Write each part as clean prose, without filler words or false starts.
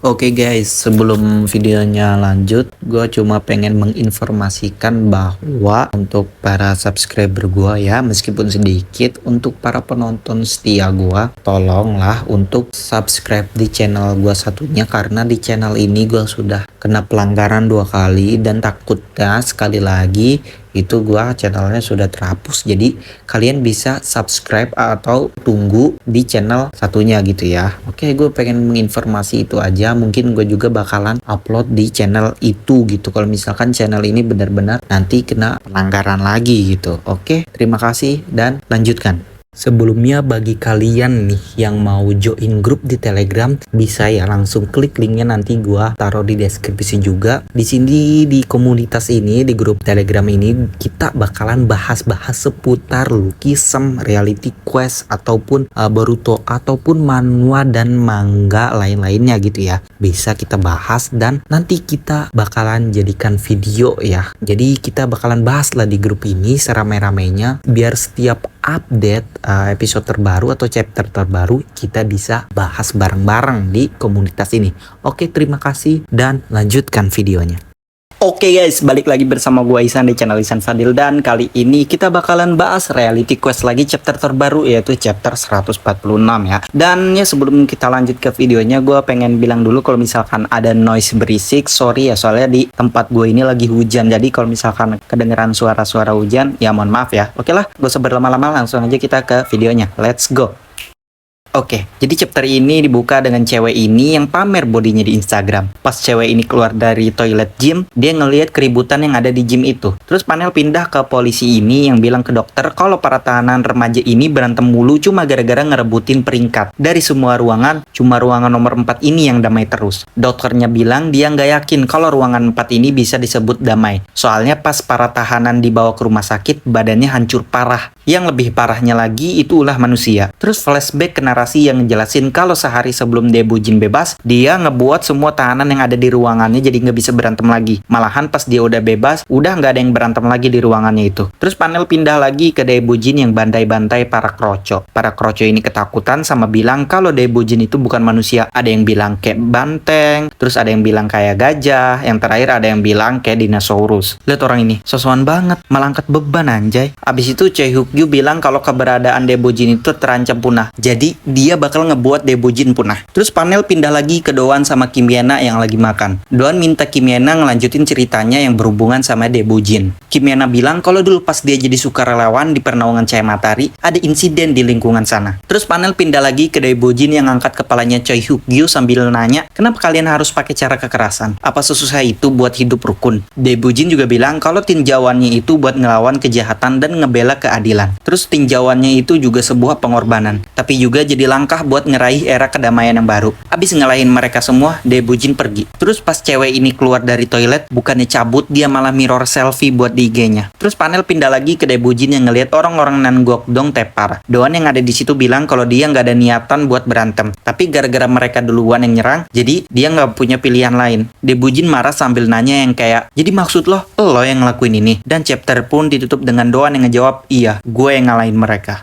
Oke guys, sebelum videonya lanjut, gue cuma pengen menginformasikan bahwa untuk para subscriber gue ya, meskipun sedikit, untuk para penonton setia gue, tolonglah untuk subscribe di channel gue satunya, karena di channel ini gue sudah kena pelanggaran 2 kali dan takutnya sekali lagi itu gua channelnya sudah terhapus. Jadi kalian bisa subscribe atau tunggu di channel satunya gitu ya. Oke, gue pengen menginformasi itu aja. Mungkin gue juga bakalan upload di channel itu gitu kalau misalkan channel ini benar-benar nanti kena pelanggaran lagi gitu. Oke, terima kasih dan lanjutkan. Sebelumnya bagi kalian nih yang mau join grup di Telegram, bisa ya langsung klik linknya, nanti gua taruh di deskripsi juga. Di sini di komunitas ini, di grup Telegram ini, kita bakalan bahas-bahas seputar Lucky-some, Reality Quest ataupun Boruto ataupun manhwa dan manga lain-lainnya gitu ya. Bisa kita bahas dan nanti kita bakalan jadikan video ya. Jadi kita bakalan bahas lah di grup ini serame-ramenya biar setiap update episode terbaru atau chapter terbaru kita bisa bahas bareng-bareng di komunitas ini. Oke, terima kasih dan lanjutkan videonya. Oke guys, balik lagi bersama gua Isan di channel Isan Fadil, dan kali ini kita bakalan bahas Reality Quest lagi chapter terbaru, yaitu chapter 146 ya. Dan ya sebelum kita lanjut ke videonya, gua pengen bilang dulu kalau misalkan ada noise berisik, sorry ya, soalnya di tempat gue ini lagi hujan. Jadi kalau misalkan kedengeran suara-suara hujan, ya mohon maaf ya. Oke lah, gak usah berlama-lama, langsung aja kita ke videonya. Let's go. Oke, jadi chapter ini dibuka dengan cewek ini yang pamer bodinya di Instagram. Pas cewek ini keluar dari toilet gym, dia ngelihat keributan yang ada di gym itu. Terus panel pindah ke polisi ini yang bilang ke dokter kalau para tahanan remaja ini berantem mulu cuma gara-gara ngerebutin peringkat. Dari semua ruangan, cuma ruangan nomor 4 ini yang damai terus. Dokternya bilang dia nggak yakin kalau ruangan 4 ini bisa disebut damai. Soalnya pas para tahanan dibawa ke rumah sakit, badannya hancur parah. Yang lebih parahnya lagi, itu ulah manusia. Terus flashback ke narasi yang ngejelasin kalau sehari sebelum Daebujin bebas, dia ngebuat semua tahanan yang ada di ruangannya jadi nggak bisa berantem lagi. Malahan pas dia udah bebas, udah nggak ada yang berantem lagi di ruangannya itu. Terus panel pindah lagi ke Daebujin yang bantai-bantai para kroco. Para kroco ini ketakutan sama bilang kalau Daebujin itu bukan manusia. Ada yang bilang kayak banteng, terus ada yang bilang kayak gajah, yang terakhir ada yang bilang kayak dinosaurus. Lihat orang ini, sosokan banget, malah angkat beban anjay. Abis itu Chae-hyuk-gyu bilang kalau keberadaan Daebujin itu terancam punah. Jadi dia bakal ngebuat Daebujin punah. Terus panel pindah lagi ke Doan sama Kim Yena yang lagi makan. Doan minta Kim Yena ngelanjutin ceritanya yang berhubungan sama Daebujin. Kim Yena bilang kalau dulu pas dia jadi sukarelawan di Pernaungan Cahaya Matahari, ada insiden di lingkungan sana. Terus panel pindah lagi ke Daebujin yang angkat kepalanya Choi-hyuk-gyu sambil nanya, kenapa kalian harus pakai cara kekerasan? Apa sesusah itu buat hidup rukun? Daebujin juga bilang kalau tinjauannya itu buat ngelawan kejahatan dan ngebela keadilan. Terus tinjauannya itu juga sebuah pengorbanan, tapi juga jadi langkah buat ngeraih era kedamaian yang baru. Abis ngelahin mereka semua, Daebujin pergi. Terus pas cewek ini keluar dari toilet, bukannya cabut, dia malah mirror selfie buat di IG-nya. Terus panel pindah lagi ke Daebujin yang ngelihat orang-orang Nangokdong tepar. Doan yang ada di situ bilang kalau dia nggak ada niatan buat berantem, tapi gara-gara mereka duluan yang nyerang, jadi dia nggak punya pilihan lain. Daebujin marah sambil nanya yang kayak, jadi maksud lo yang ngelakuin ini? Dan chapter pun ditutup dengan Doan yang ngejawab, iya, gue yang ngalahin mereka.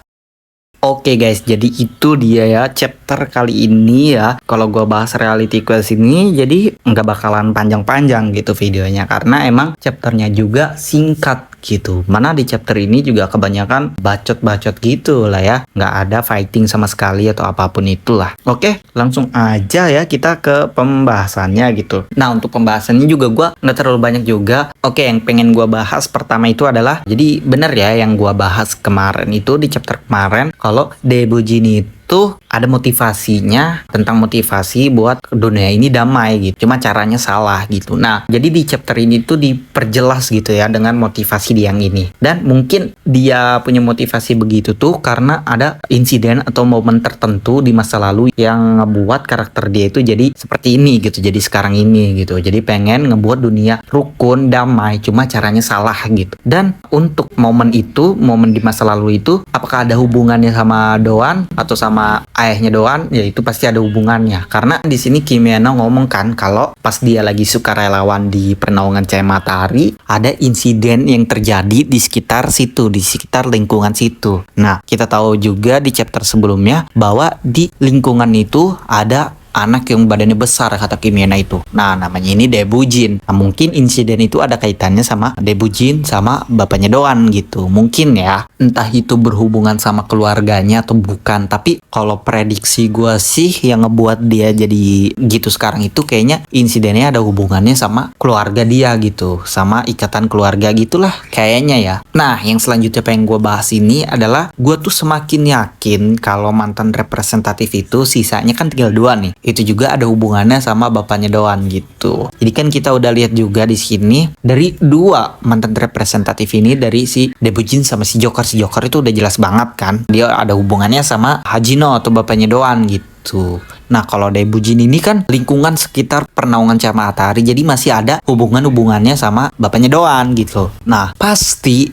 Oke guys, jadi itu dia ya chapter kali ini ya. Kalau gue bahas Reality Quest ini, jadi nggak bakalan panjang-panjang gitu videonya, karena emang chapternya juga singkat gitu. Mana di chapter ini juga kebanyakan bacot-bacot gitu lah ya, nggak ada fighting sama sekali atau apapun itulah. Oke, langsung aja ya kita ke pembahasannya gitu. Nah, untuk pembahasannya juga gue nggak terlalu banyak juga. Oke, yang pengen gue bahas pertama itu adalah, jadi bener ya yang gue bahas kemarin itu di chapter kemarin, kalau Daebujin itu ada motivasinya, tentang motivasi buat dunia ini damai gitu. Cuma caranya salah gitu. Nah, jadi di chapter ini tuh diperjelas gitu ya dengan motivasi dia yang ini. Dan mungkin dia punya motivasi begitu tuh karena ada insiden atau momen tertentu di masa lalu yang ngebuat karakter dia itu jadi seperti ini gitu. Jadi sekarang ini gitu. Jadi pengen ngebuat dunia rukun, damai, cuma caranya salah gitu. Dan untuk momen itu, momen di masa lalu itu, apakah ada hubungannya sama Doan atau sama ayahnya Doan? Ya itu pasti ada hubungannya, karena di sini Kim Yena ngomong kan kalau pas dia lagi sukarelawan di Pernaungan Cahaya Matahari ada insiden yang terjadi di sekitar situ, di sekitar lingkungan situ. Nah, kita tahu juga di chapter sebelumnya bahwa di lingkungan itu ada anak yang badannya besar kata Kimiana itu. Nah, namanya ini Debujin. Nah, mungkin insiden itu ada kaitannya sama Debujin sama bapaknya Doan gitu. Mungkin ya. Entah itu berhubungan sama keluarganya atau bukan. Tapi kalau prediksi gue sih yang ngebuat dia jadi gitu sekarang itu kayaknya insidennya ada hubungannya sama keluarga dia gitu. Sama ikatan keluarga gitulah kayaknya ya. Nah, yang selanjutnya pengen gue bahas ini adalah gue tuh semakin yakin kalau mantan representatif itu sisanya kan tinggal 2 nih. Itu juga ada hubungannya sama bapaknya Doan gitu. Jadi kan kita udah lihat juga di sini dari 2 mantan representatif ini, dari si Debujin sama si Joker. Si Joker itu udah jelas banget kan dia ada hubungannya sama Hajino atau bapaknya Doan gitu. Nah, kalau Debujin ini kan lingkungan sekitar pernaungan Chama Atari, jadi masih ada hubungannya sama bapaknya Doan gitu. Nah, pasti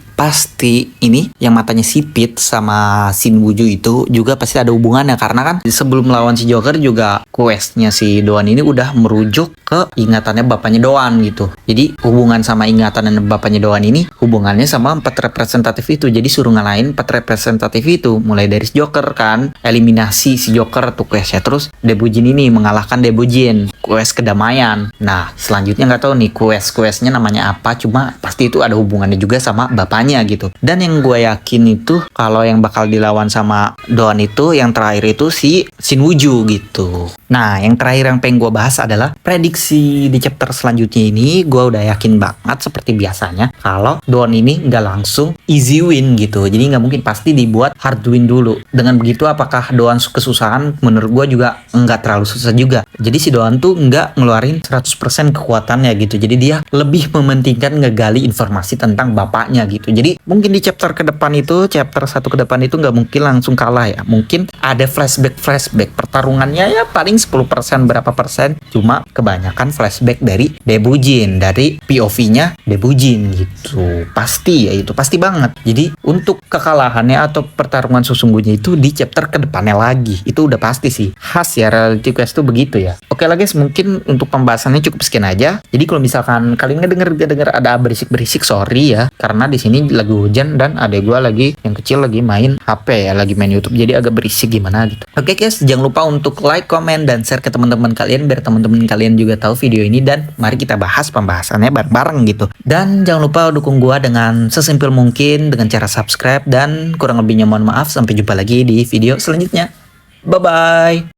ini yang matanya sipit sama Shin Woo-ju itu juga pasti ada hubungannya, karena kan sebelum melawan si Joker juga questnya si Doan ini udah merujuk ke ingatannya bapaknya Doan gitu. Jadi hubungan sama ingatan bapaknya Doan ini hubungannya sama 4 representatif itu. Jadi suruh ngalahin 4 representatif itu, mulai dari si Joker kan, eliminasi si Joker tuh questnya, terus Debujin ini mengalahkan Debujin, quest kedamaian. Nah, selanjutnya nggak tahu nih questnya namanya apa, cuma pasti itu ada hubungannya juga sama bapaknya gitu. Dan yang gue yakin itu kalau yang bakal dilawan sama Doan itu yang terakhir itu si Shin Woo-ju gitu. Nah, yang terakhir yang pengen gue bahas adalah prediksi di chapter selanjutnya ini. Gue udah yakin banget seperti biasanya kalau Doan ini nggak langsung easy win gitu. Jadi nggak mungkin, pasti dibuat hard win dulu. Dengan begitu apakah Doan kesusahan? Menurut gue juga nggak terlalu susah juga. Jadi si Doan tuh nggak ngeluarin 100% kekuatannya gitu. Jadi dia lebih mementingkan ngegali informasi tentang bapaknya gitu. Jadi mungkin di chapter ke depan itu, chapter 1 ke depan itu nggak mungkin langsung kalah ya. Mungkin ada flashback pertarungannya ya paling 10% berapa persen. Cuma kebanyakan flashback dari Debujin, dari POV-nya Debujin gitu. Pasti ya, itu pasti banget. Jadi untuk kekalahannya atau pertarungan sesungguhnya itu di chapter ke depannya lagi. Itu udah pasti sih. Khas ya reality quest tuh begitu ya. Oke lah guys, mungkin untuk pembahasannya cukup sekian aja. Jadi kalau misalkan kalian ngedenger ada berisik-berisik, sorry ya, karena di sini lagi hujan dan adek gue lagi yang kecil lagi main HP ya, lagi main YouTube, jadi agak berisik gimana gitu. Oke guys, jangan lupa untuk like, comment, dan share ke teman-teman kalian biar teman-teman kalian juga tahu video ini, dan mari kita bahas pembahasannya bareng-bareng gitu. Dan jangan lupa dukung gue dengan sesimpel mungkin dengan cara subscribe, dan kurang lebihnya mohon maaf. Sampai jumpa lagi di video selanjutnya. Bye bye.